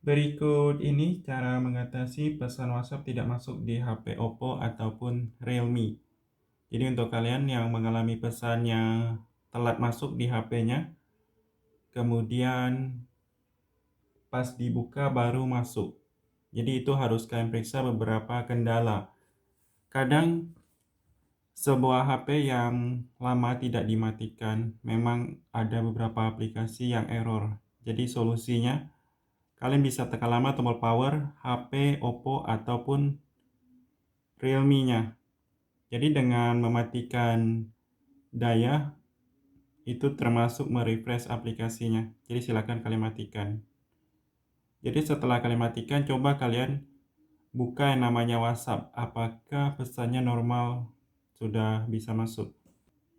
Berikut ini cara mengatasi pesan WhatsApp tidak masuk di HP Oppo ataupun Realme. Jadi untuk kalian yang mengalami pesannya telat masuk di HP-nya, kemudian pas dibuka baru masuk. Jadi itu harus kalian periksa beberapa kendala. Kadang sebuah HP yang lama tidak dimatikan, memang ada beberapa aplikasi yang error. Jadi solusinya, kalian bisa tekan lama tombol power HP Oppo ataupun Realme-nya. Jadi dengan mematikan daya, itu termasuk merefresh aplikasinya. Jadi silakan kalian matikan. Jadi setelah kalian matikan, coba kalian buka yang namanya WhatsApp. Apakah pesannya normal sudah bisa masuk?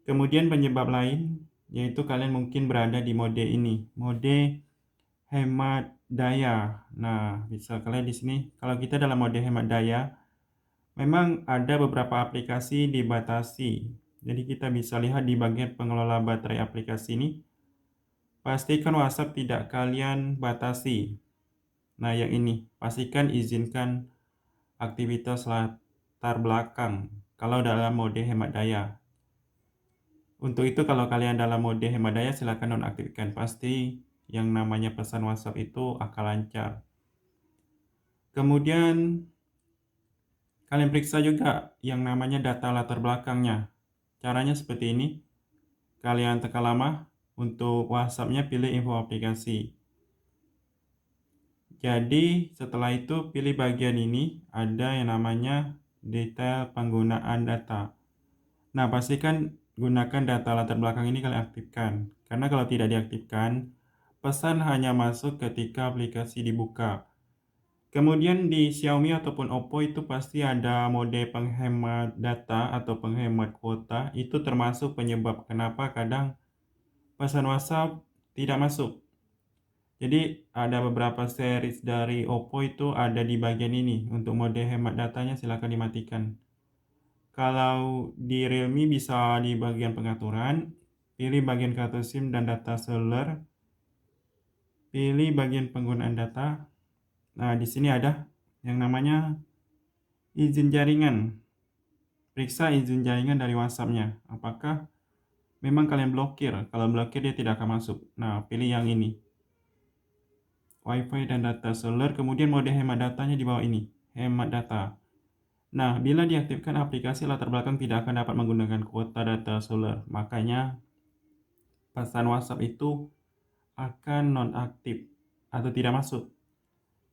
Kemudian penyebab lain, yaitu kalian mungkin berada di mode ini, mode hemat daya. Nah, bisa kalian di sini, kalau kita dalam mode hemat daya, memang ada beberapa aplikasi dibatasi. Jadi kita bisa lihat di bagian pengelola baterai aplikasi ini, pastikan WhatsApp tidak kalian batasi. Nah, yang ini, pastikan izinkan aktivitas latar belakang kalau dalam mode hemat daya. Untuk itu kalau kalian dalam mode hemat daya, silakan nonaktifkan. Pasti yang namanya pesan WhatsApp itu akan lancar. Kemudian kalian periksa juga yang namanya data latar belakangnya. Caranya seperti ini. Kalian tekan lama, untuk WhatsApp-nya pilih info aplikasi. Jadi setelah itu pilih bagian ini, ada yang namanya detail penggunaan data. Nah, pastikan gunakan data latar belakang ini kalian aktifkan. Karena kalau tidak diaktifkan, pesan hanya masuk ketika aplikasi dibuka. Kemudian di Xiaomi ataupun Oppo itu pasti ada mode penghemat data atau penghemat kuota. Itu termasuk penyebab kenapa kadang pesan WhatsApp tidak masuk. Jadi ada beberapa series dari Oppo itu ada di bagian ini. Untuk mode hemat datanya silakan dimatikan. Kalau di Realme bisa di bagian pengaturan, pilih bagian kartu SIM dan data seluler, pilih bagian penggunaan data. Nah, di sini ada yang namanya izin jaringan. Periksa izin jaringan dari WhatsApp-nya. Apakah memang kalian blokir? Kalau blokir dia tidak akan masuk. Nah, pilih yang ini. Wi-Fi dan data seluler, kemudian mode hemat datanya di bawah ini. Hemat data. Nah, bila diaktifkan aplikasi latar belakang tidak akan dapat menggunakan kuota data seluler. Makanya pesan WhatsApp itu akan nonaktif atau tidak masuk.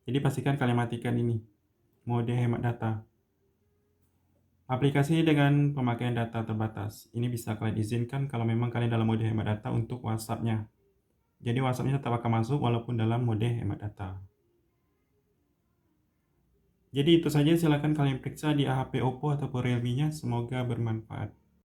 Jadi pastikan kalian matikan ini, mode hemat data. Aplikasi dengan pemakaian data terbatas. Ini bisa kalian izinkan kalau memang kalian dalam mode hemat data untuk WhatsApp-nya. Jadi WhatsApp-nya tetap akan masuk walaupun dalam mode hemat data. Jadi itu saja, silakan kalian periksa di HP Oppo ataupun Realme-nya. Semoga bermanfaat.